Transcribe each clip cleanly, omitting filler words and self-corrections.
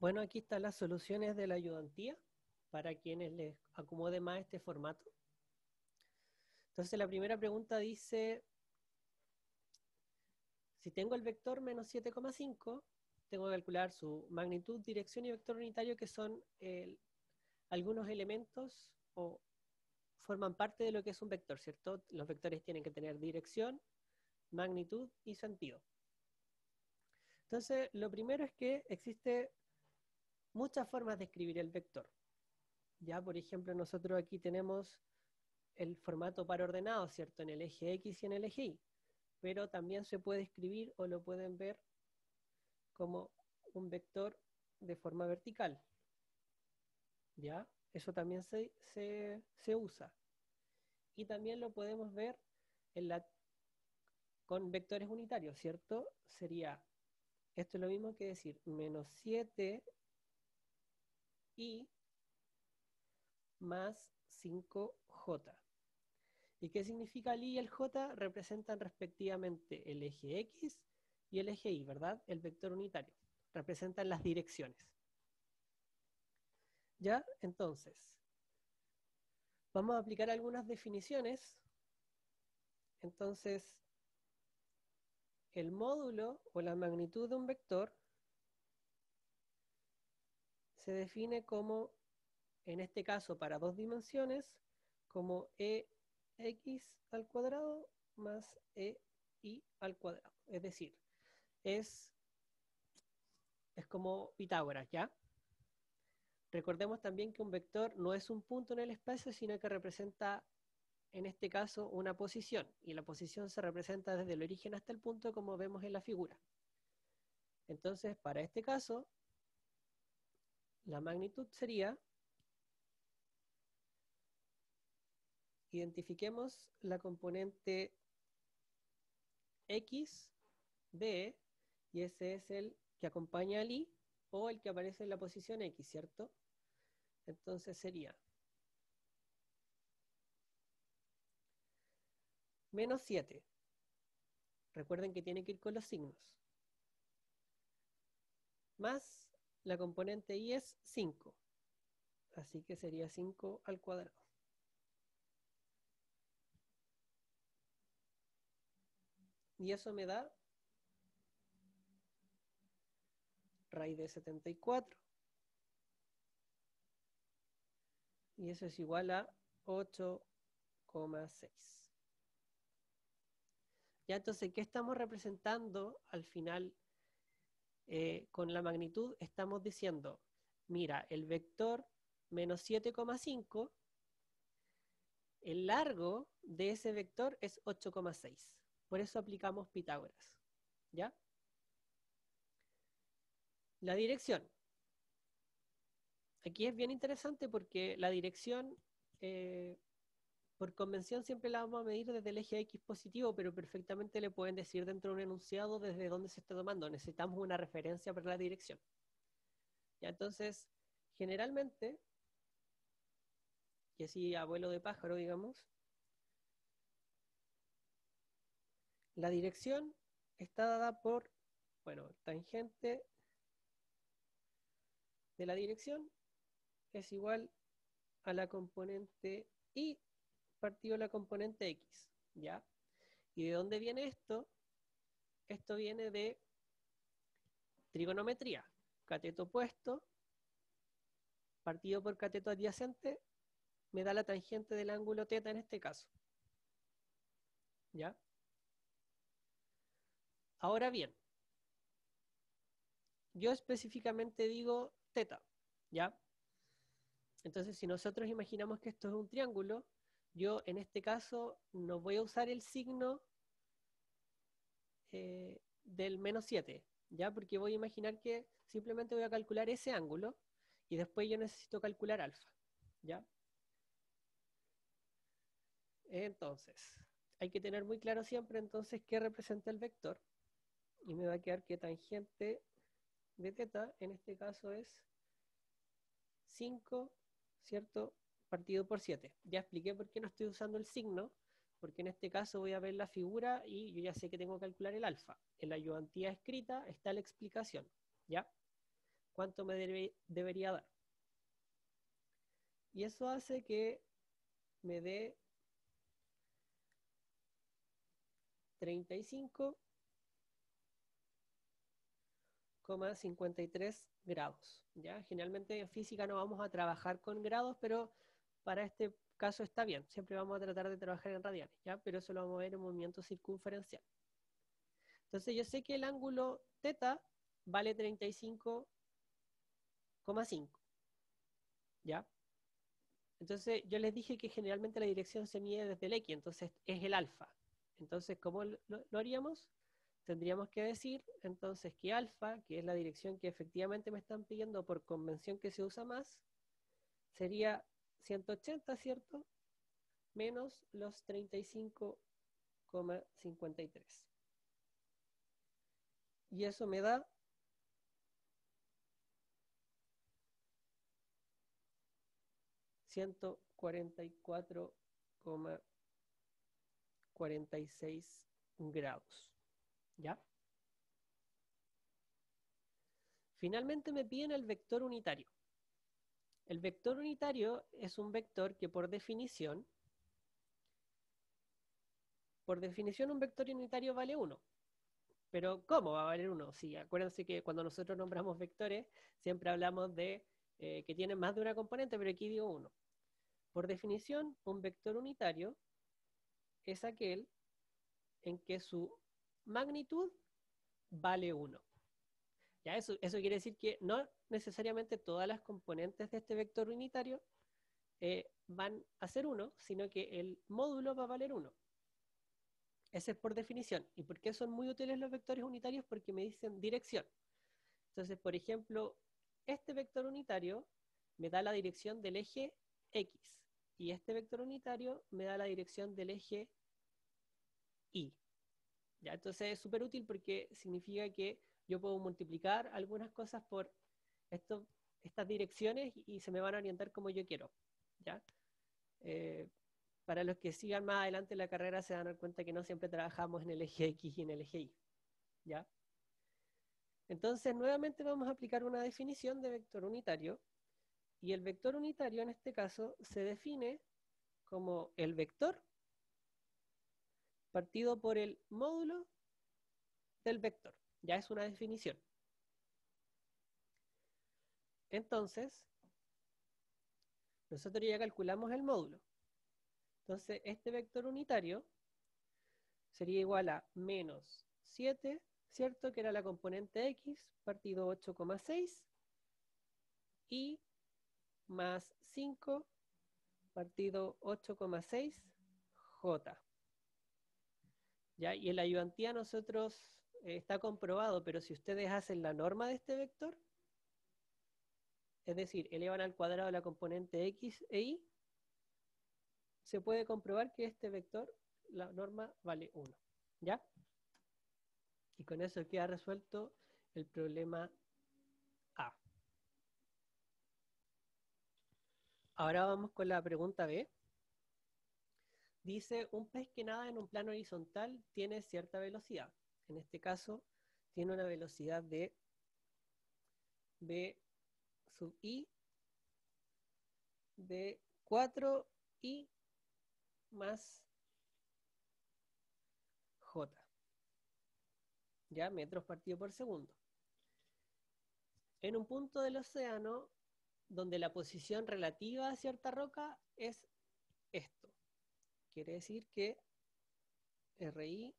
Bueno, aquí están las soluciones de la ayudantía para quienes les acomode más este formato. Entonces, la primera pregunta dice, si tengo el vector menos 7,5, tengo que calcular su magnitud, dirección y vector unitario, que son algunos elementos o forman parte de lo que es un vector, ¿cierto? Los vectores tienen que tener dirección, magnitud y sentido. Entonces, lo primero es que existe muchas formas de escribir el vector. Ya, por ejemplo, nosotros aquí tenemos el formato par ordenado, ¿cierto? En el eje X y en el eje Y. Pero también se puede escribir o lo pueden ver como un vector de forma vertical. ¿Ya? Eso también se usa. Y también lo podemos ver en con vectores unitarios, ¿cierto? Sería, esto es lo mismo que decir menos 7 y más 5j. ¿Y qué significa el I y el J? Representan respectivamente el eje X y el eje Y, ¿verdad? El vector unitario. Representan las direcciones. ¿Ya? Entonces, vamos a aplicar algunas definiciones. Entonces, el módulo o la magnitud de un vector se define como, en este caso para dos dimensiones, como ex al cuadrado más ei al cuadrado. Es decir, es, es como Pitágoras, ¿ya? Recordemos también que un vector no es un punto en el espacio, sino que representa, en este caso, una posición. Y la posición se representa desde el origen hasta el punto, como vemos en la figura. Entonces, para este caso, la magnitud sería, identifiquemos la componente X de E, y ese es el que acompaña al I, o el que aparece en la posición X, ¿cierto? Entonces sería menos 7. Recuerden que tiene que ir con los signos. Más la componente Y es 5. Así que sería 5 al cuadrado. Y eso me da raíz de 74. Y eso es igual a 8,6. Ya, entonces, ¿qué estamos representando al final con la magnitud? Estamos diciendo, mira, el vector menos 7,5, el largo de ese vector es 8,6. Por eso aplicamos Pitágoras. ¿Ya? La dirección. Aquí es bien interesante porque la dirección, eh, por convención, siempre la vamos a medir desde el eje X positivo, pero perfectamente le pueden decir dentro de un enunciado desde dónde se está tomando. Necesitamos una referencia para la dirección. ¿Ya? Entonces, generalmente, y así abuelo de pájaro, digamos, la dirección está dada por, bueno, tangente de la dirección es igual a la componente Y partido la componente X, ¿ya? ¿Y de dónde viene esto? Esto viene de trigonometría. Cateto opuesto partido por cateto adyacente me da la tangente del ángulo teta en este caso, ¿ya? Ahora bien, yo específicamente digo teta, ¿ya? Entonces, si nosotros imaginamos que esto es un triángulo, yo en este caso no voy a usar el signo del menos 7, ¿ya? Porque voy a imaginar que simplemente voy a calcular ese ángulo y después yo necesito calcular alfa, ¿ya? Entonces, hay que tener muy claro siempre entonces qué representa el vector y me va a quedar que tangente de teta en este caso es 5, ¿cierto? Partido por 7. Ya expliqué por qué no estoy usando el signo, porque en este caso voy a ver la figura y yo ya sé que tengo que calcular el alfa. En la ayudantía escrita está la explicación, ¿ya? cuánto me debería dar. Y eso hace que me dé 35,53 grados. ¿Ya? Generalmente en física no vamos a trabajar con grados, pero para este caso está bien. Siempre vamos a tratar de trabajar en radianes, ¿ya? Pero eso lo vamos a ver en movimiento circunferencial. Entonces yo sé que el ángulo θ vale 35,5. ¿Ya? Entonces yo les dije que generalmente la dirección se mide desde el X, entonces es el alfa. Entonces, ¿cómo lo haríamos? Tendríamos que decir entonces que alfa, que es la dirección que efectivamente me están pidiendo por convención que se usa más, sería 180, ¿cierto? Menos los 35,53. Y eso me da 144,46 grados. ¿Ya? Finalmente me piden el vector unitario. El vector unitario es un vector que por definición un vector unitario vale 1. Pero ¿cómo va a valer 1? Sí, acuérdense que cuando nosotros nombramos vectores siempre hablamos de que tienen más de una componente, pero aquí digo 1. Por definición, un vector unitario es aquel en que su magnitud vale 1. ¿Ya? Eso quiere decir que no necesariamente todas las componentes de este vector unitario van a ser 1, sino que el módulo va a valer 1. Ese es por definición. ¿Y por qué son muy útiles los vectores unitarios? Porque me dicen dirección. Entonces, por ejemplo, este vector unitario me da la dirección del eje X y este vector unitario me da la dirección del eje Y. ¿Ya? Entonces es súper útil porque significa que yo puedo multiplicar algunas cosas por estas direcciones y se me van a orientar como yo quiero. ¿Ya? Para los que sigan más adelante en la carrera se van a dar cuenta que no siempre trabajamos en el eje X y en el eje Y. ¿Ya? Entonces, nuevamente vamos a aplicar una definición de vector unitario y el vector unitario en este caso se define como el vector partido por el módulo del vector. Ya es una definición. Entonces, nosotros ya calculamos el módulo. Entonces, este vector unitario sería igual a menos 7, ¿cierto? Que era la componente X, partido 8,6, y más 5, partido 8,6, J. ¿Ya? Y en la ayudantía nosotros está comprobado, pero si ustedes hacen la norma de este vector, es decir, elevan al cuadrado la componente X e Y, se puede comprobar que este vector, la norma vale 1. ¿Ya? Y con eso queda resuelto el problema A. Ahora vamos con la pregunta B. Dice, un pez que nada en un plano horizontal tiene cierta velocidad. En este caso, tiene una velocidad de B sub I de 4I más J. ¿Ya? Metros partido por segundo. En un punto del océano donde la posición relativa a cierta roca es esto. Quiere decir que RI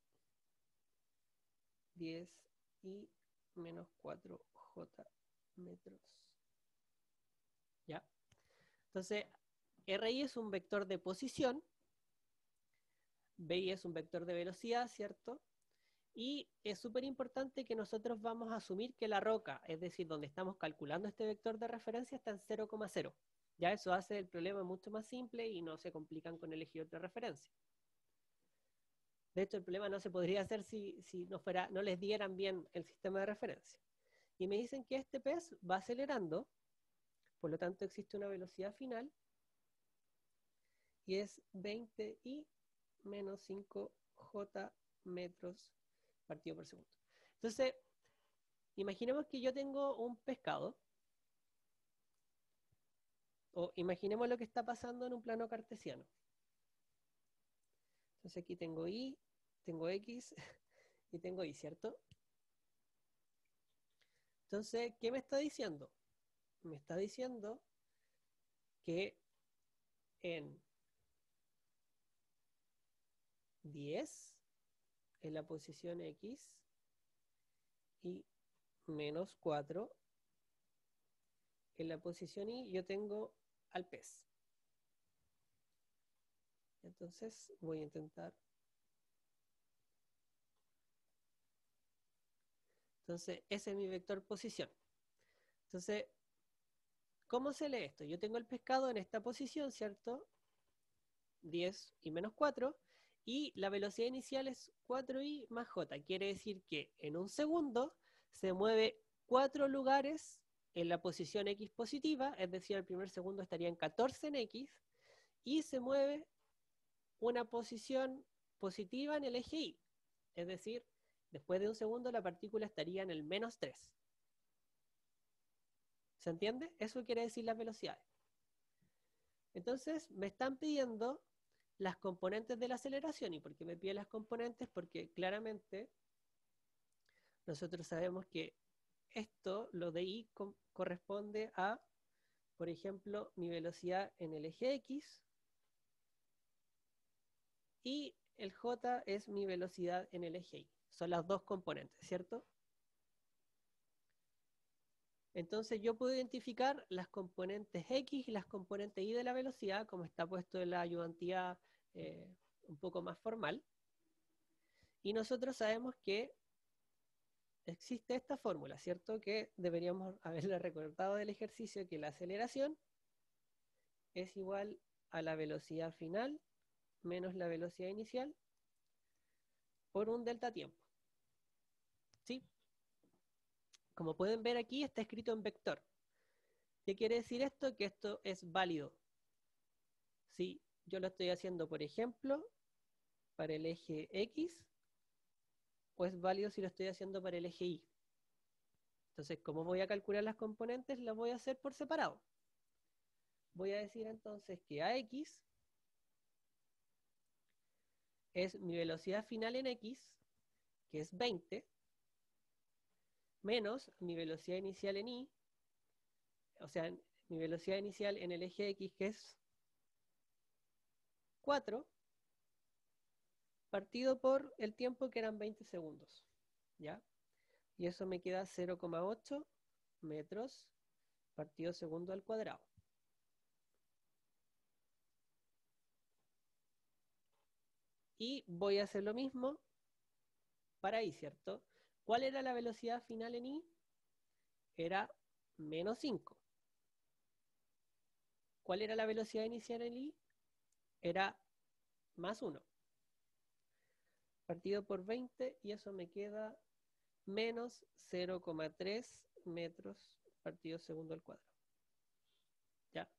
10I menos 4J metros. ¿Ya? Entonces, RI es un vector de posición, BI es un vector de velocidad, ¿cierto? Y es súper importante que nosotros vamos a asumir que la roca, es decir, donde estamos calculando este vector de referencia, está en 0,0. Ya eso hace el problema mucho más simple y no se complican con elegir otra referencia. De hecho, el problema no se podría hacer si no les dieran bien el sistema de referencia. Y me dicen que este pez va acelerando, por lo tanto existe una velocidad final, y es 20i menos 5j metros partido por segundo. Entonces, imaginemos que yo tengo un pescado, O imaginemos lo que está pasando en un plano cartesiano. Entonces aquí tengo y, tengo x y tengo y, ¿cierto? Entonces, ¿qué me está diciendo? Me está diciendo que en 10 en la posición x y menos 4 en la posición y yo tengo al pez. Entonces voy a intentar. Entonces ese es mi vector posición. Entonces, ¿cómo se lee esto? Yo tengo el pescado en esta posición, ¿cierto? 10 y menos 4. Y la velocidad inicial es 4i más j. Quiere decir que en un segundo se mueve 4 lugares en la posición x positiva, es decir, el primer segundo estaría en 14 en x, y se mueve una posición positiva en el eje y. Es decir, después de un segundo la partícula estaría en el menos 3. ¿Se entiende? Eso quiere decir las velocidades. Entonces me están pidiendo las componentes de la aceleración. ¿Y por qué me piden las componentes? Porque claramente nosotros sabemos que esto, lo de i, corresponde a, por ejemplo, mi velocidad en el eje x y el j es mi velocidad en el eje y. Son las dos componentes, ¿cierto? Entonces yo puedo identificar las componentes x y las componentes y de la velocidad, como está puesto en la ayudantía un poco más formal. Y nosotros sabemos que existe esta fórmula, ¿cierto? Que deberíamos haberle recordado del ejercicio, que la aceleración es igual a la velocidad final menos la velocidad inicial por un delta tiempo. ¿Sí? Como pueden ver aquí, está escrito en vector. ¿Qué quiere decir esto? Que esto es válido. Si yo lo estoy haciendo, por ejemplo, para el eje X, o es válido si lo estoy haciendo para el eje Y. Entonces, ¿cómo voy a calcular las componentes? Las voy a hacer por separado. Voy a decir entonces que AX es mi velocidad final en X, que es 20, menos mi velocidad inicial en Y, o sea, mi velocidad inicial en el eje X, que es 4, partido por el tiempo que eran 20 segundos. ¿Ya? Y eso me queda 0,8 metros partido segundo al cuadrado. Y voy a hacer lo mismo para I, ¿cierto? ¿Cuál era la velocidad final en I? Era menos 5. ¿Cuál era la velocidad inicial en I? Era más 1. Partido por 20 y eso me queda menos 0,3 metros partido segundo al cuadrado. ¿Ya?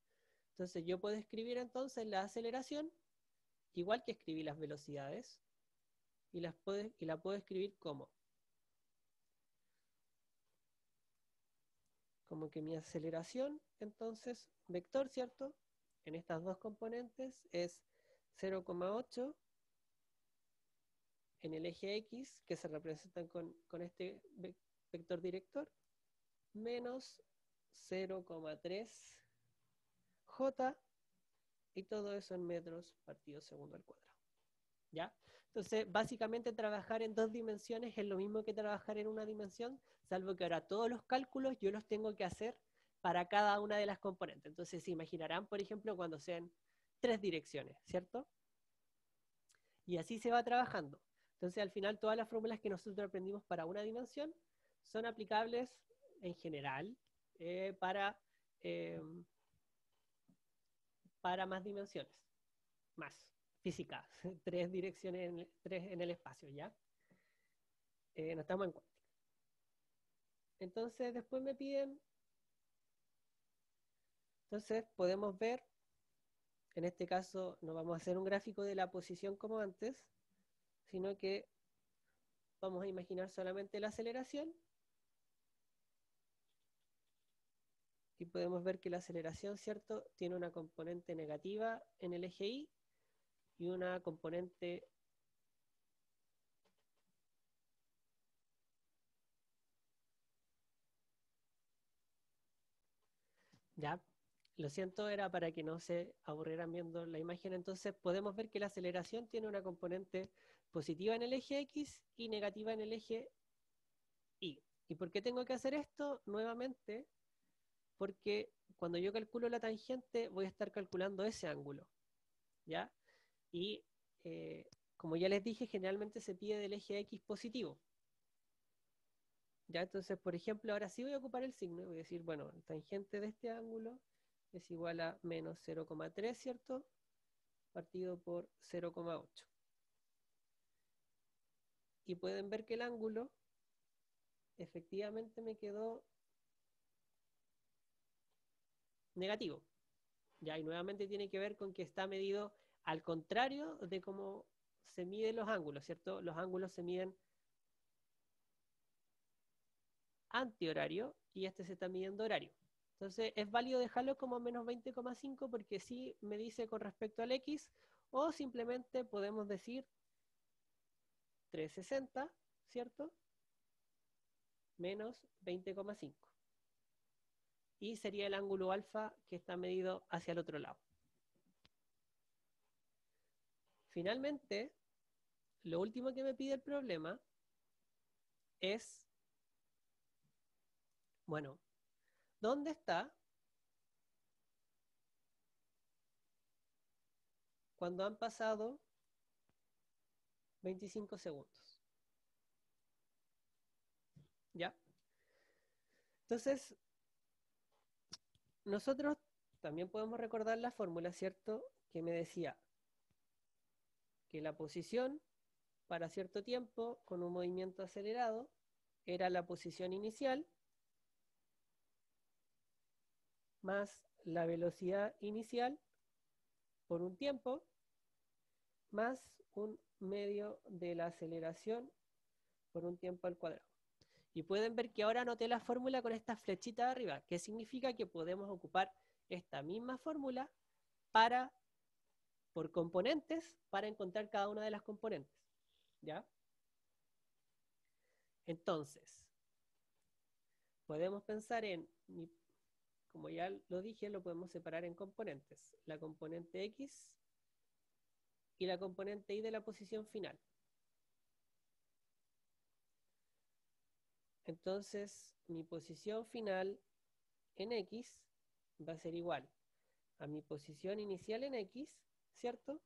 Entonces yo puedo escribir entonces la aceleración, igual que escribí las velocidades, y la puedo escribir como que mi aceleración, entonces, vector, ¿cierto? En estas dos componentes es 0,8 en el eje X, que se representan con este vector director, menos 0,3 J, y todo eso en metros partido segundo al cuadrado. ¿Ya? Entonces, básicamente trabajar en dos dimensiones es lo mismo que trabajar en una dimensión, salvo que ahora todos los cálculos yo los tengo que hacer para cada una de las componentes. Entonces, se imaginarán, por ejemplo, cuando sean 3 direcciones, ¿cierto? Y así se va trabajando. Entonces, al final, todas las fórmulas que nosotros aprendimos para una dimensión son aplicables en general para, eh, para más dimensiones, más física, 3 direcciones, 3 en el espacio, ¿ya? No estamos en cuenta. Entonces, después me piden, entonces podemos ver, en este caso no vamos a hacer un gráfico de la posición como antes, sino que vamos a imaginar solamente la aceleración y podemos ver que la aceleración, ¿cierto?, tiene una componente negativa en el eje Y y una componente ya. Lo siento, era para que no se aburrieran viendo la imagen. Entonces podemos ver que la aceleración tiene una componente positiva en el eje X y negativa en el eje Y. ¿Y por qué tengo que hacer esto? Nuevamente, porque cuando yo calculo la tangente voy a estar calculando ese ángulo, ¿ya? Y como ya les dije, generalmente se pide del eje X positivo. ¿Ya? Entonces, por ejemplo, ahora sí voy a ocupar el signo. Voy a decir, bueno, el tangente de este ángulo es igual a menos 0,3, ¿cierto? Partido por 0,8. Y pueden ver que el ángulo efectivamente me quedó negativo. ¿Ya? Y nuevamente tiene que ver con que está medido al contrario de cómo se miden los ángulos, ¿cierto? Los ángulos se miden antihorario y este se está midiendo horario. Entonces es válido dejarlo como menos 20,5 porque sí me dice con respecto al X, o simplemente podemos decir 360, ¿cierto? Menos 20,5. Y sería el ángulo alfa que está medido hacia el otro lado. Finalmente, lo último que me pide el problema es, bueno, ¿dónde está cuando han pasado 25 segundos? ¿Ya? Entonces, nosotros también podemos recordar la fórmula, ¿cierto? Que me decía que la posición para cierto tiempo con un movimiento acelerado era la posición inicial más la velocidad inicial por un tiempo más un medio de la aceleración por un tiempo al cuadrado. Y pueden ver que ahora anoté la fórmula con esta flechita de arriba, que significa que podemos ocupar esta misma fórmula para, por componentes, para encontrar cada una de las componentes. ¿Ya? Entonces, podemos pensar en, como ya lo dije, lo podemos separar en componentes. La componente X y la componente Y de la posición final. Entonces, mi posición final en X va a ser igual a mi posición inicial en X, ¿cierto?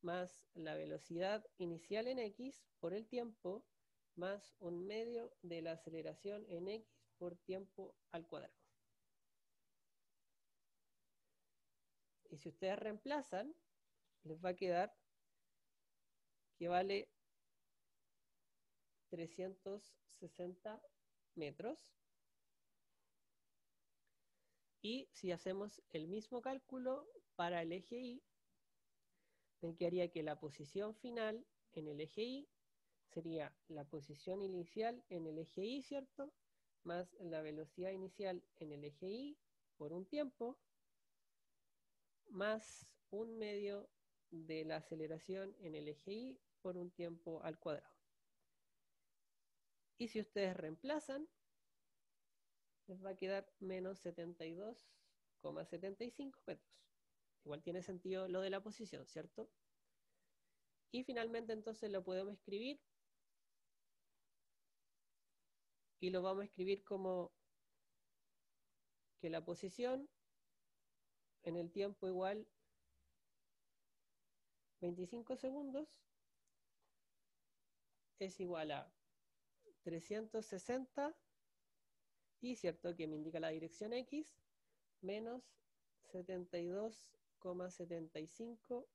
Más la velocidad inicial en X por el tiempo, más un medio de la aceleración en X por tiempo al cuadrado. Y si ustedes reemplazan, les va a quedar que vale 360 metros. Y si hacemos el mismo cálculo para el eje Y, me quedaría que la posición final en el eje Y sería la posición inicial en el eje Y, ¿cierto? Más la velocidad inicial en el eje Y por un tiempo, más un medio de la aceleración en el eje Y por un tiempo al cuadrado. Y si ustedes reemplazan, les va a quedar menos 72,75 metros. Igual tiene sentido lo de la posición, ¿cierto? Y finalmente entonces lo podemos escribir y lo vamos a escribir como que la posición en el tiempo igual 25 segundos es igual a 360 y cierto que me indica la dirección X menos 72,75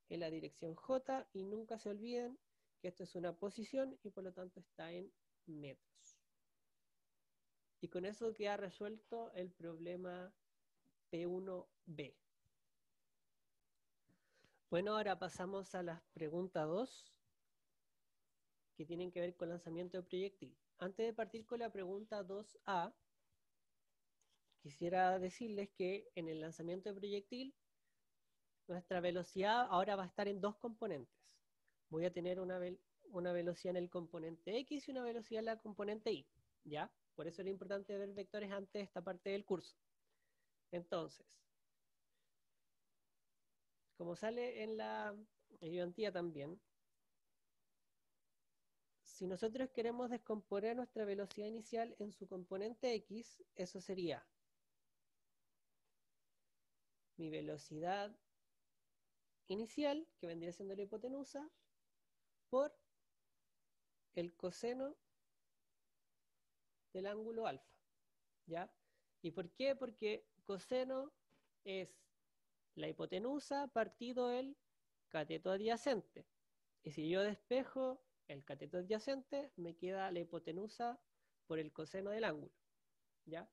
en la dirección J, y nunca se olviden que esto es una posición y por lo tanto está en metros. Y con eso queda resuelto el problema P1B. Bueno, ahora pasamos a las preguntas 2, que tienen que ver con lanzamiento de proyectil. Antes de partir con la pregunta 2A, quisiera decirles que en el lanzamiento de proyectil, nuestra velocidad ahora va a estar en dos componentes. Voy a tener una velocidad en el componente X y una velocidad en la componente Y, ¿ya? Por eso era importante ver vectores antes de esta parte del curso. Entonces, como sale en la ayudantía también, si nosotros queremos descomponer nuestra velocidad inicial en su componente X, eso sería mi velocidad inicial, que vendría siendo la hipotenusa, por el coseno del ángulo alfa, ¿ya? ¿Y por qué? Porque coseno es la hipotenusa partido el cateto adyacente. Y si yo despejo el cateto adyacente, me queda la hipotenusa por el coseno del ángulo, ¿ya?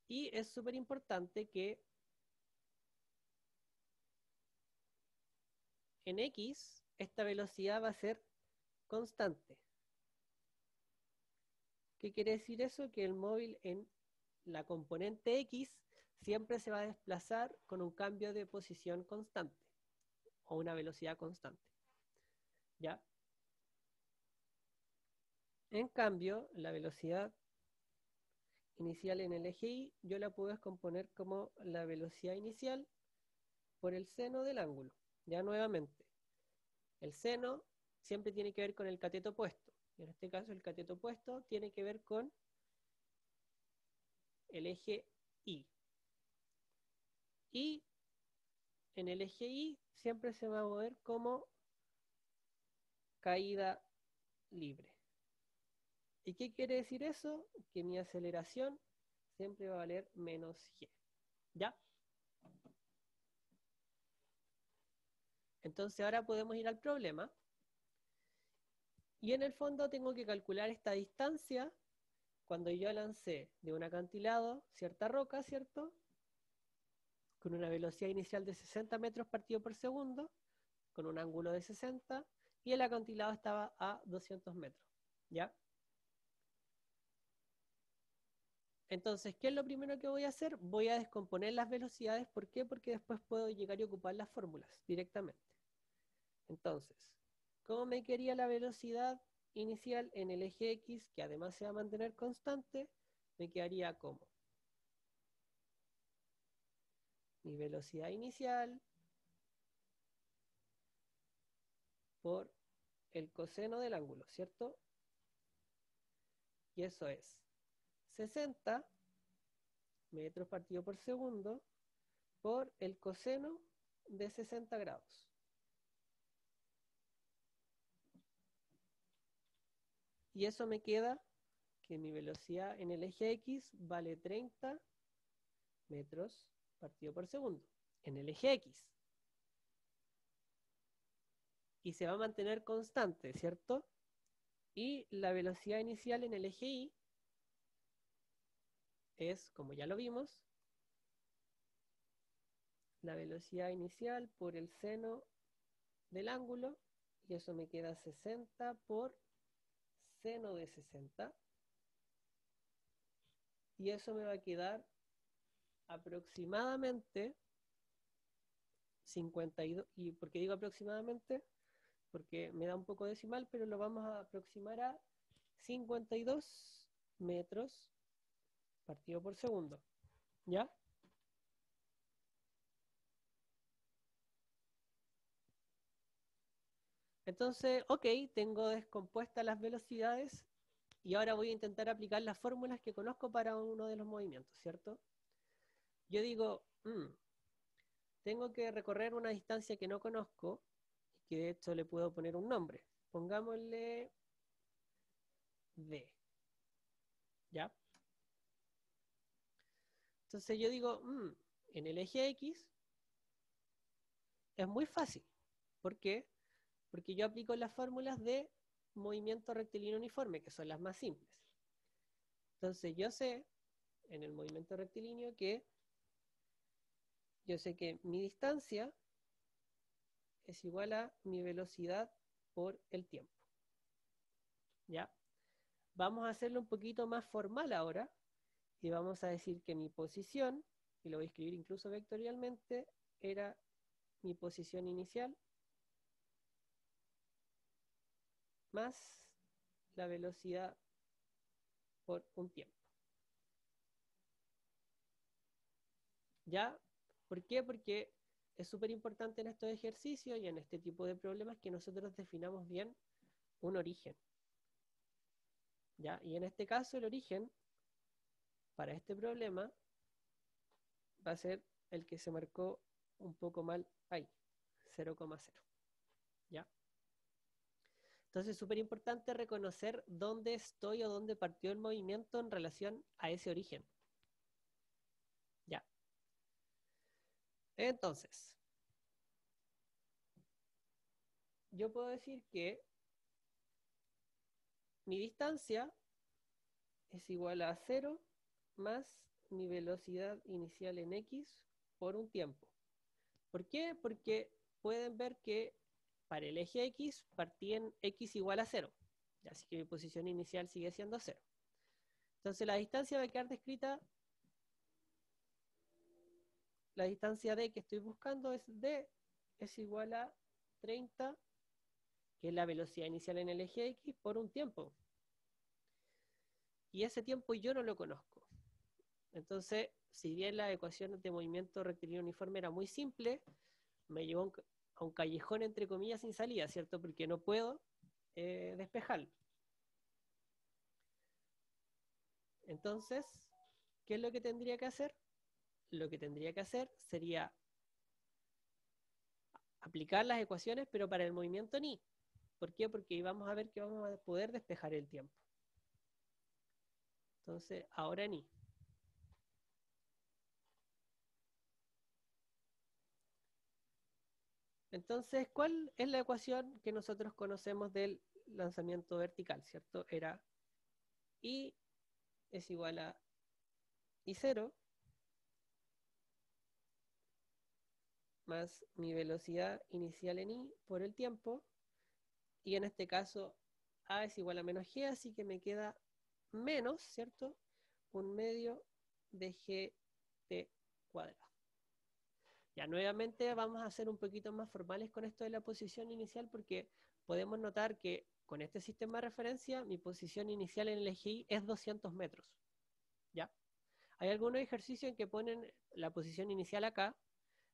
Y es súper importante que en X esta velocidad va a ser constante. ¿Qué quiere decir eso? Que el móvil en la componente X siempre se va a desplazar con un cambio de posición constante o una velocidad constante, ¿ya? En cambio, la velocidad inicial en el eje Y yo la puedo descomponer como la velocidad inicial por el seno del ángulo. Ya nuevamente, el seno siempre tiene que ver con el cateto opuesto. Y en este caso el cateto opuesto tiene que ver con el eje Y. Y en el eje Y siempre se va a mover como caída libre. ¿Y qué quiere decir eso? Que mi aceleración siempre va a valer menos g. ¿Ya? Entonces ahora podemos ir al problema. Y en el fondo tengo que calcular esta distancia cuando yo lancé de un acantilado cierta roca, ¿cierto? Con una velocidad inicial de 60 metros partido por segundo, con un ángulo de 60, y el acantilado estaba a 200 metros, ¿ya? Entonces, ¿qué es lo primero que voy a hacer? Voy a descomponer las velocidades. ¿Por qué? Porque después puedo llegar y ocupar las fórmulas directamente. Entonces, ¿cómo me quedaría la velocidad inicial en el eje X, que además se va a mantener constante? Me quedaría como mi velocidad inicial por el coseno del ángulo, ¿cierto? Y eso es 60 metros partido por segundo por el coseno de 60 grados. Y eso me queda que mi velocidad en el eje X vale 30 metros partido por segundo en el eje X. Y se va a mantener constante, ¿cierto? Y la velocidad inicial en el eje Y es, como ya lo vimos, la velocidad inicial por el seno del ángulo, y eso me queda 60 por seno de 60, y eso me va a quedar aproximadamente 52, y ¿por qué digo aproximadamente? Porque me da un poco decimal, pero lo vamos a aproximar a 52 metros partido por segundo, ¿ya? Entonces, ok, tengo descompuestas las velocidades y ahora voy a intentar aplicar las fórmulas que conozco para uno de los movimientos, ¿cierto? Yo digo, tengo que recorrer una distancia que no conozco, que de hecho le puedo poner un nombre. Pongámosle D, ¿ya? Entonces yo digo, en el eje X es muy fácil. ¿Por qué? Porque yo aplico las fórmulas de movimiento rectilíneo uniforme, que son las más simples. Entonces yo sé, en el movimiento rectilíneo, que yo sé que mi distancia es igual a mi velocidad por el tiempo. ¿Ya? Vamos a hacerlo un poquito más formal ahora y vamos a decir que mi posición, y lo voy a escribir incluso vectorialmente, era mi posición inicial más la velocidad por un tiempo. ¿Ya? ¿Por qué? Porque es súper importante en estos ejercicios y en este tipo de problemas que nosotros definamos bien un origen. ¿Ya? Y en este caso el origen para este problema va a ser el que se marcó un poco mal ahí, 0,0. ¿Ya? Entonces es súper importante reconocer dónde estoy o dónde partió el movimiento en relación a ese origen. ¿Ya? Entonces, yo puedo decir que mi distancia es igual a 0 más mi velocidad inicial en x por un tiempo. ¿Por qué? Porque pueden ver que para el eje x partí en x igual a 0. Así que mi posición inicial sigue siendo 0. Entonces la distancia va a quedar descrita, la distancia d que estoy buscando es d es igual a 30, que es la velocidad inicial en el eje x, por un tiempo. Y ese tiempo yo no lo conozco. Entonces, si bien la ecuación de movimiento rectilíneo uniforme era muy simple, me llevó a un callejón, entre comillas, sin salida, ¿cierto? Porque no puedo despejarlo. Entonces, ¿qué es lo que tendría que hacer? Lo que tendría que hacer sería aplicar las ecuaciones, pero para el movimiento ni. ¿Por qué? Porque vamos a ver que vamos a poder despejar el tiempo. Entonces, ahora ni. Entonces, ¿cuál es la ecuación que nosotros conocemos del lanzamiento vertical? ¿Cierto? Era I es igual a I0 más mi velocidad inicial en I por el tiempo, y en este caso A es igual a menos G, así que me queda menos, ¿cierto? Un medio de GT cuadrado. Ya nuevamente vamos a ser un poquito más formales con esto de la posición inicial, porque podemos notar que con este sistema de referencia mi posición inicial en el eje Y es 200 metros. ¿Ya? Hay algunos ejercicios en que ponen la posición inicial acá,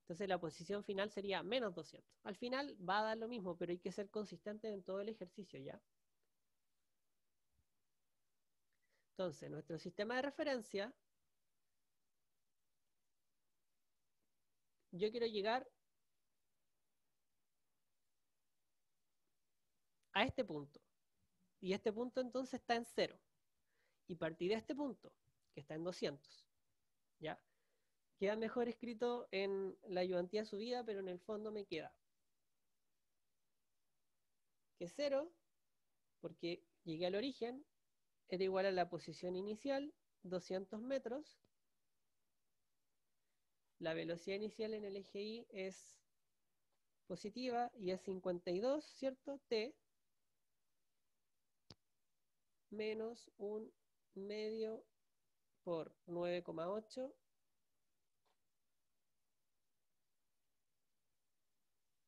entonces la posición final sería menos 200. Al final va a dar lo mismo, pero hay que ser consistente en todo el ejercicio, ¿ya? Entonces, nuestro sistema de referencia, yo quiero llegar a este punto. Y este punto entonces está en 0. Y partí de este punto, que está en 200. ¿Ya? Queda mejor escrito en la ayudantía subida, pero en el fondo me queda que 0, porque llegué al origen, era igual a la posición inicial, 200 metros. La velocidad inicial en el eje Y es positiva y es 52, ¿cierto? T menos un medio por 9,8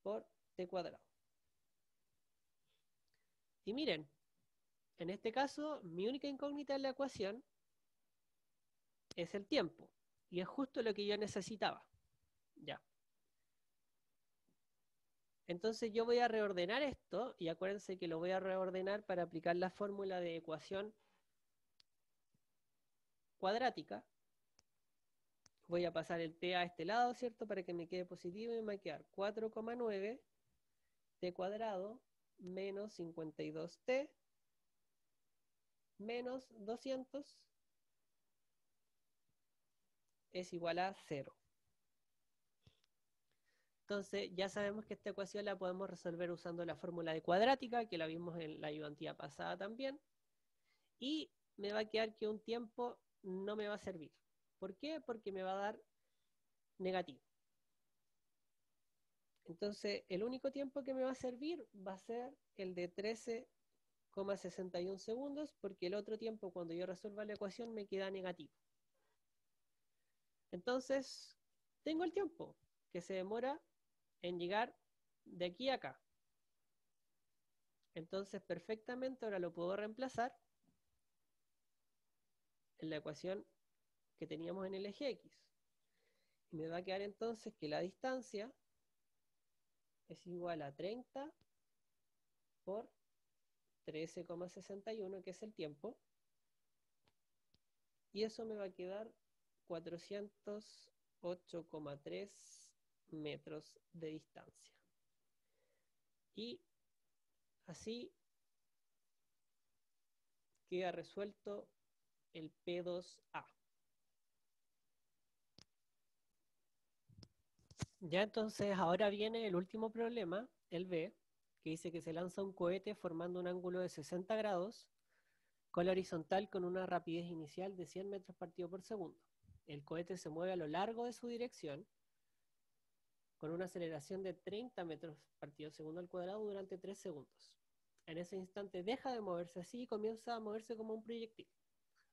por T cuadrado. Y miren, en este caso, mi única incógnita en la ecuación es el tiempo. Y es justo lo que yo necesitaba. Ya. Entonces yo voy a reordenar esto, y acuérdense que lo voy a reordenar para aplicar la fórmula de ecuación cuadrática. Voy a pasar el t a este lado, ¿cierto? Para que me quede positivo, y me va a quedar 4,9 t cuadrado menos 52t menos 200 es igual a 0. Entonces ya sabemos que esta ecuación la podemos resolver usando la fórmula de cuadrática, que la vimos en la ayudantía pasada también. Y me va a quedar que un tiempo no me va a servir. ¿Por qué? Porque me va a dar negativo. Entonces el único tiempo que me va a servir va a ser el de 13,61 segundos, porque el otro tiempo cuando yo resuelva la ecuación me queda negativo. Entonces, tengo el tiempo que se demora en llegar de aquí a acá. Entonces, perfectamente ahora lo puedo reemplazar en la ecuación que teníamos en el eje X. Y me va a quedar entonces que la distancia es igual a 30 por 13,61, que es el tiempo. Y eso me va a quedar 408,3 metros de distancia. Y así queda resuelto el P2A. Ya entonces ahora viene el último problema, el B, que dice que se lanza un cohete formando un ángulo de 60 grados con la horizontal con una rapidez inicial de 100 metros partido por segundo. El cohete se mueve a lo largo de su dirección con una aceleración de 30 metros partido segundo al cuadrado durante 3 segundos. En ese instante deja de moverse así y comienza a moverse como un proyectil.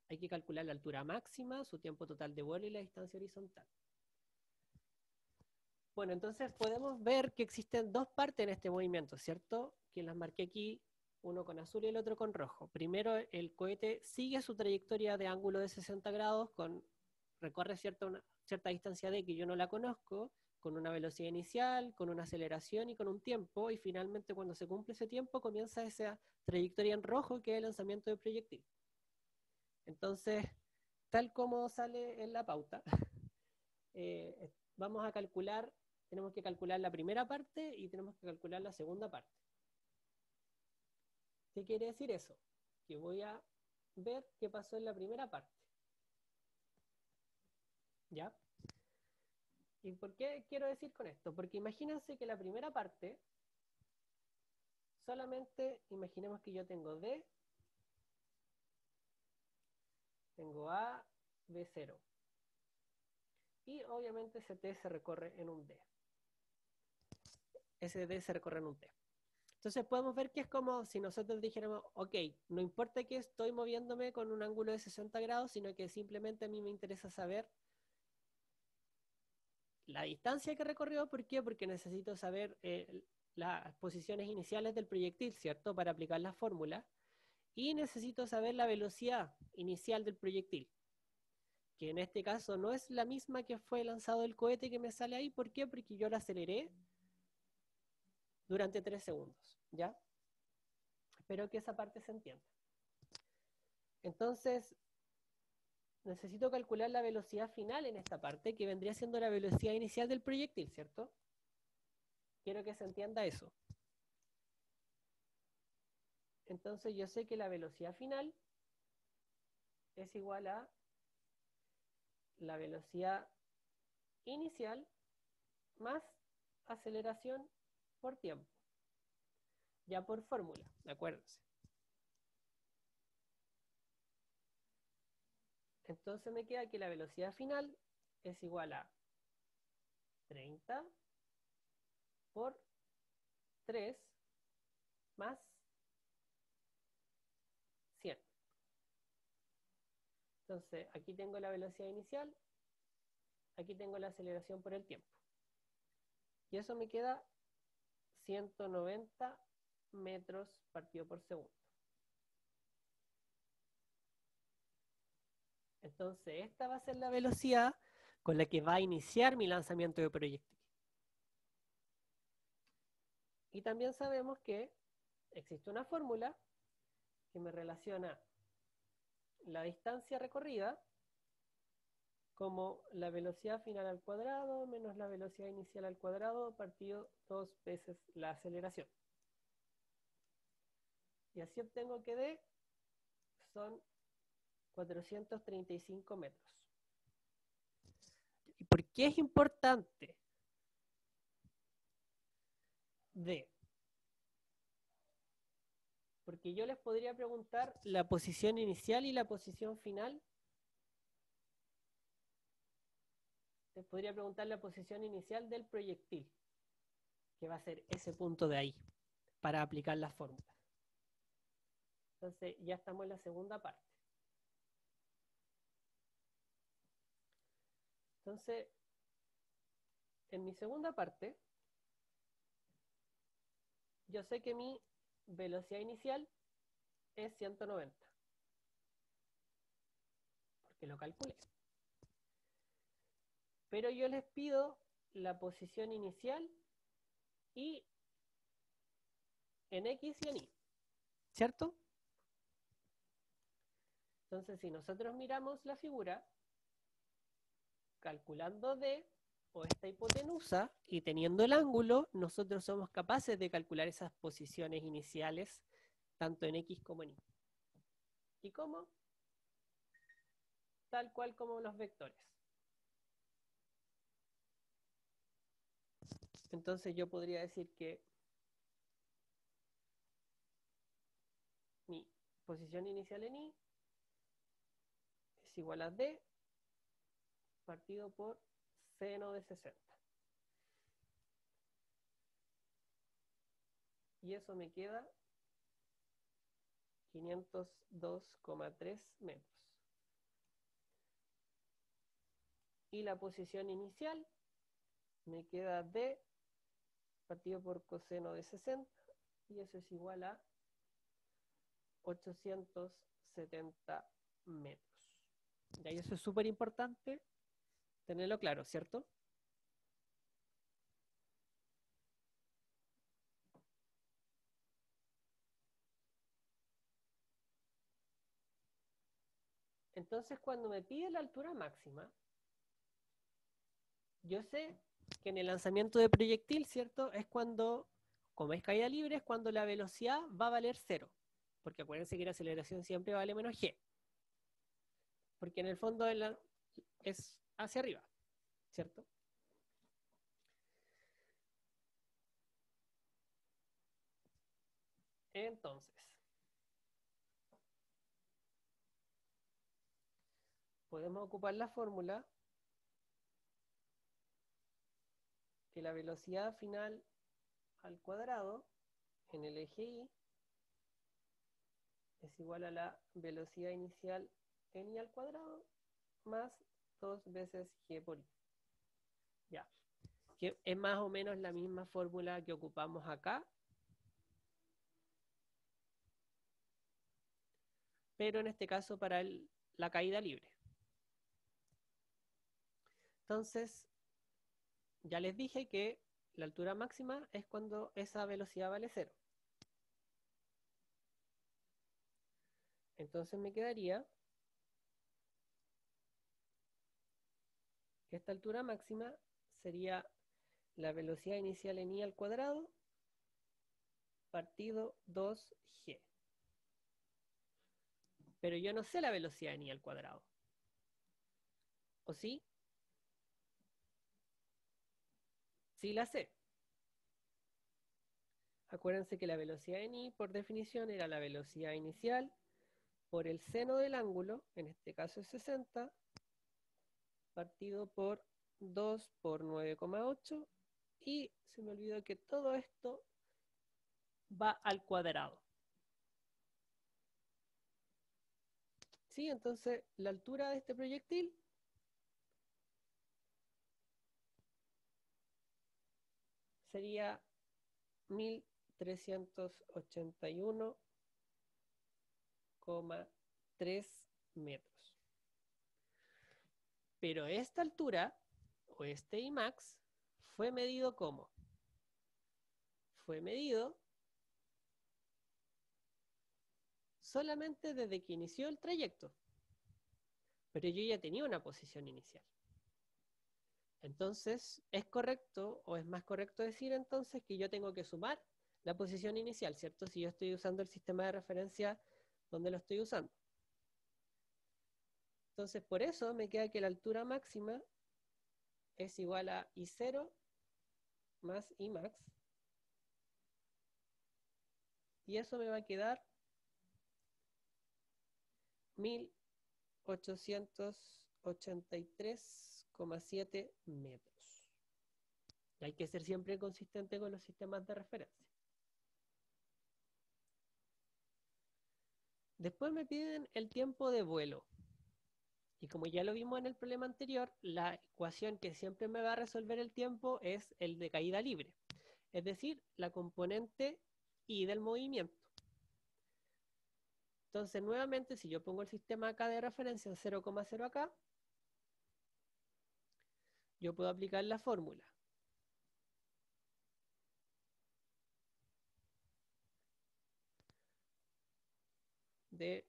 Hay que calcular la altura máxima, su tiempo total de vuelo y la distancia horizontal. Bueno, entonces podemos ver que existen dos partes en este movimiento, ¿cierto? Que las marqué aquí, uno con azul y el otro con rojo. Primero, el cohete sigue su trayectoria de ángulo de 60 grados, recorre cierta distancia d que yo no la conozco, con una velocidad inicial, con una aceleración y con un tiempo, y finalmente cuando se cumple ese tiempo comienza esa trayectoria en rojo que es el lanzamiento de proyectil. Entonces, tal como sale en la pauta, vamos a calcular, tenemos que calcular la primera parte y tenemos que calcular la segunda parte. ¿Qué quiere decir eso? Que voy a ver qué pasó en la primera parte. ¿Ya? ¿Y por qué quiero decir con esto? Porque imagínense que la primera parte, solamente imaginemos que yo tengo D, tengo A, B0. Y obviamente ese T se recorre en un D. Ese D se recorre en un T. Entonces podemos ver que es como si nosotros dijéramos, ok, no importa que estoy moviéndome con un ángulo de 60 grados, sino que simplemente a mí me interesa saber la distancia que recorrió. ¿Por qué? Porque necesito saber las posiciones iniciales del proyectil, ¿cierto? Para aplicar la fórmula. Y necesito saber la velocidad inicial del proyectil, que en este caso no es la misma que fue lanzado el cohete que me sale ahí. ¿Por qué? Porque yo la aceleré durante 3 segundos, ¿ya? Espero que esa parte se entienda. Entonces, necesito calcular la velocidad final en esta parte, que vendría siendo la velocidad inicial del proyectil, ¿cierto? Quiero que se entienda eso. Entonces yo sé que la velocidad final es igual a la velocidad inicial más aceleración por tiempo. Ya por fórmula, acuérdense. Entonces me queda que la velocidad final es igual a 30 por 3 más 100. Entonces aquí tengo la velocidad inicial, aquí tengo la aceleración por el tiempo. Y eso me queda 190 metros partido por segundo. Entonces esta va a ser la velocidad con la que va a iniciar mi lanzamiento de proyectil. Y también sabemos que existe una fórmula que me relaciona la distancia recorrida como la velocidad final al cuadrado menos la velocidad inicial al cuadrado partido 2 veces la aceleración. Y así obtengo que D son 435 metros. ¿Y por qué es importante D? Porque yo les podría preguntar la posición inicial y la posición final. Les podría preguntar la posición inicial del proyectil, que va a ser ese punto de ahí, para aplicar la fórmula. Entonces ya estamos en la segunda parte. Entonces, en mi segunda parte, yo sé que mi velocidad inicial es 190, porque lo calculé. Pero yo les pido la posición inicial y en X y en Y, ¿cierto? Entonces, si nosotros miramos la figura, calculando D o esta hipotenusa y teniendo el ángulo, nosotros somos capaces de calcular esas posiciones iniciales tanto en X como en Y. ¿Y cómo? Tal cual como los vectores. Entonces yo podría decir que mi posición inicial en Y es igual a D partido por seno de 60. Y eso me queda 502,3 metros. Y la posición inicial me queda D partido por coseno de 60 y eso es igual a 870 metros. Y eso es súper importante tenerlo claro, ¿cierto? Entonces, cuando me pide la altura máxima, yo sé que en el lanzamiento de proyectil, ¿cierto? Es cuando, como es caída libre, es cuando la velocidad va a valer 0. Porque acuérdense que la aceleración siempre vale menos g. Porque en el fondo es hacia arriba, ¿cierto? Entonces, podemos ocupar la fórmula que la velocidad final al cuadrado en el eje Y es igual a la velocidad inicial en Y al cuadrado más 2 veces g por Y. Ya. Que es más o menos la misma fórmula que ocupamos acá, pero en este caso para la caída libre. Entonces, ya les dije que la altura máxima es cuando esa velocidad vale 0. Entonces me quedaría que esta altura máxima sería la velocidad inicial en Y al cuadrado partido 2g. Pero yo no sé la velocidad en Y al cuadrado. ¿O sí? Sí la sé. Acuérdense que la velocidad en Y, por definición, era la velocidad inicial por el seno del ángulo, en este caso es 60, partido por 2 por 9,8. Y se me olvidó que todo esto va al cuadrado. ¿Sí? Entonces, la altura de este proyectil sería 1381,3 metros. Pero esta altura, o este Imax, fue medido ¿cómo? Fue medido solamente desde que inició el trayecto. Pero yo ya tenía una posición inicial. Entonces, es correcto, o es más correcto decir entonces que yo tengo que sumar la posición inicial, ¿cierto? Si yo estoy usando el sistema de referencia donde lo estoy usando. Entonces, por eso me queda que la altura máxima es igual a I0 más Imax. Y eso me va a quedar 1883,7 metros. Y hay que ser siempre consistente con los sistemas de referencia. Después me piden el tiempo de vuelo. Y como ya lo vimos en el problema anterior, la ecuación que siempre me va a resolver el tiempo es el de caída libre, es decir, la componente y del movimiento. Entonces, nuevamente, si yo pongo el sistema acá de referencia en 0,0 acá, yo puedo aplicar la fórmula. De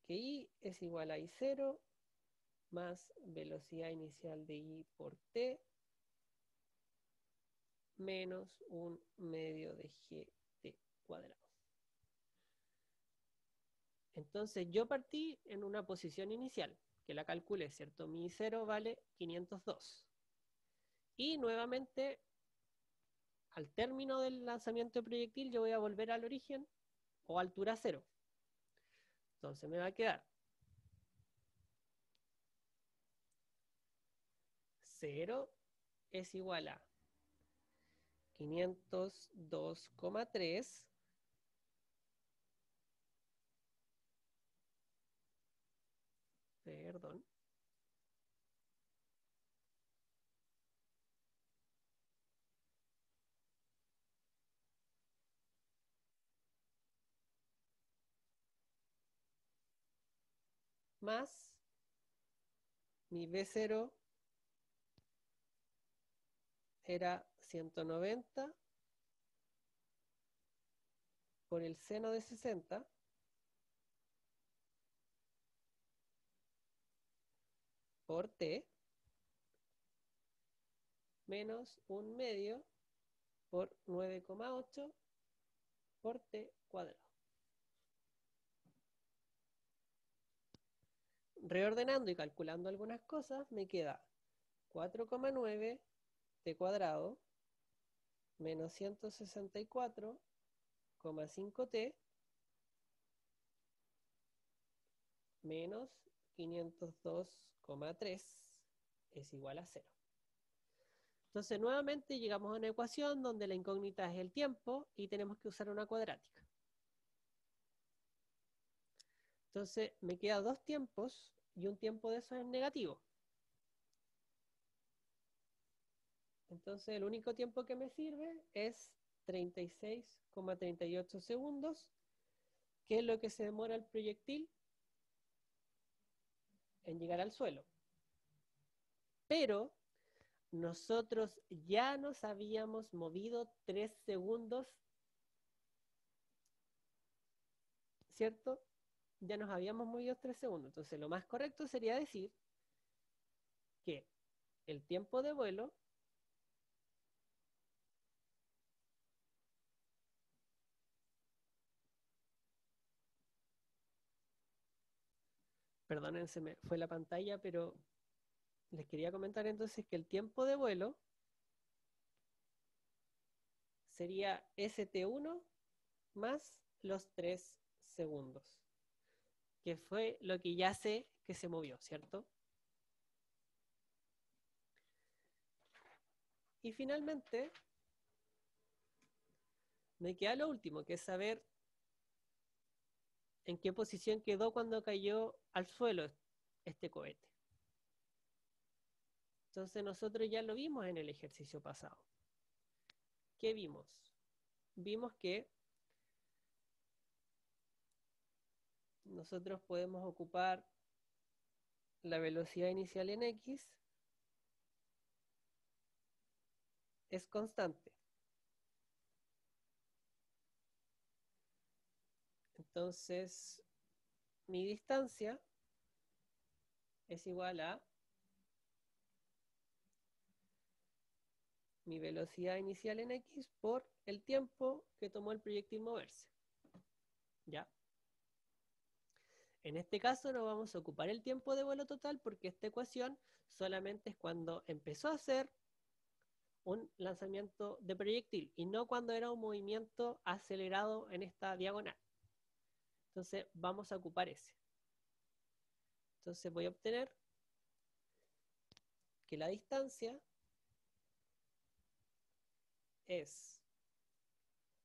que I es igual a I0 más velocidad inicial de I por T menos un medio de GT cuadrado. Entonces yo partí en una posición inicial, que la calculé, ¿cierto? Mi I0 vale 502. Y nuevamente, al término del lanzamiento de proyectil, yo voy a volver al origen o altura 0. Entonces me va a quedar 0 es igual a 502,3 perdón, más mi B0 era 190 por el seno de 60 por T menos un medio por 9,8 por T cuadrado. Reordenando y calculando algunas cosas, me queda 4,9 T cuadrado menos 164,5 T menos 502,3 es igual a 0. Entonces, nuevamente llegamos a una ecuación donde la incógnita es el tiempo y tenemos que usar una cuadrática. Entonces, me quedan dos tiempos y un tiempo de esos es negativo. Entonces, el único tiempo que me sirve es 36,38 segundos, que es lo que se demora el proyectil en llegar al suelo. Pero nosotros ya nos habíamos movido 3 segundos, ¿cierto? Ya nos habíamos movido 3 segundos. Entonces, lo más correcto sería decir que el tiempo de vuelo perdonen, se me fue la pantalla, pero les quería comentar entonces que el tiempo de vuelo sería ST1 más los 3 segundos, que fue lo que ya sé que se movió, ¿cierto? Y finalmente, me queda lo último, que es saber en qué posición quedó cuando cayó al suelo este cohete. Entonces nosotros ya lo vimos en el ejercicio pasado. ¿Qué vimos? Vimos que nosotros podemos ocupar la velocidad inicial en X es constante. Entonces, mi distancia es igual a mi velocidad inicial en X por el tiempo que tomó el proyectil moverse. ¿Ya? En este caso no vamos a ocupar el tiempo de vuelo total porque esta ecuación solamente es cuando empezó a hacer un lanzamiento de proyectil y no cuando era un movimiento acelerado en esta diagonal. Entonces vamos a ocupar ese. Entonces voy a obtener que la distancia es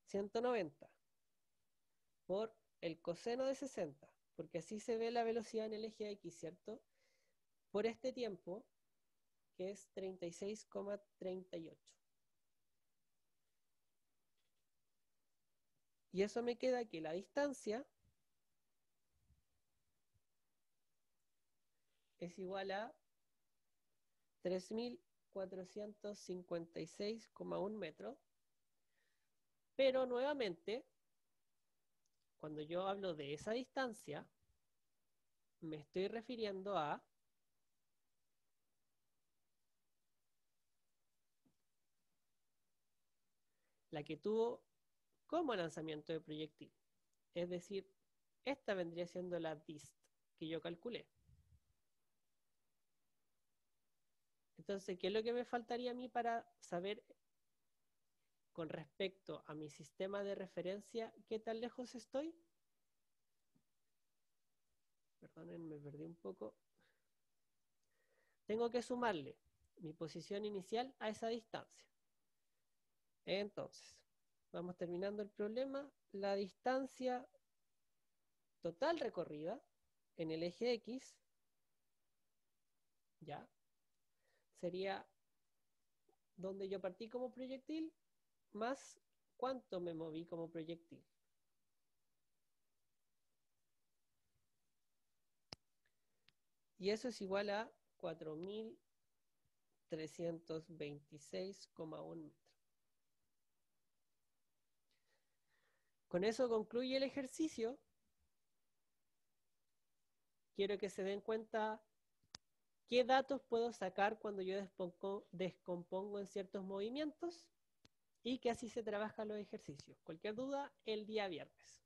190 por el coseno de 60, porque así se ve la velocidad en el eje X, ¿cierto? por este tiempo, que es 36,38. Y eso me queda que la distancia es igual a 3.456,1 metros. Pero nuevamente, cuando yo hablo de esa distancia, me estoy refiriendo a la que tuvo como lanzamiento de proyectil. Es decir, esta vendría siendo la dist que yo calculé. Entonces, ¿qué es lo que me faltaría a mí para saber con respecto a mi sistema de referencia qué tan lejos estoy? Perdonen, me perdí un poco. Tengo que sumarle mi posición inicial a esa distancia. Entonces, vamos terminando el problema. La distancia total recorrida en el eje X, ya, sería donde yo partí como proyectil más cuánto me moví como proyectil. Y eso es igual a 4.326,1 metros. Con eso concluye el ejercicio. Quiero que se den cuenta qué datos puedo sacar cuando yo descompongo en ciertos movimientos y que así se trabajan los ejercicios. Cualquier duda, el día viernes.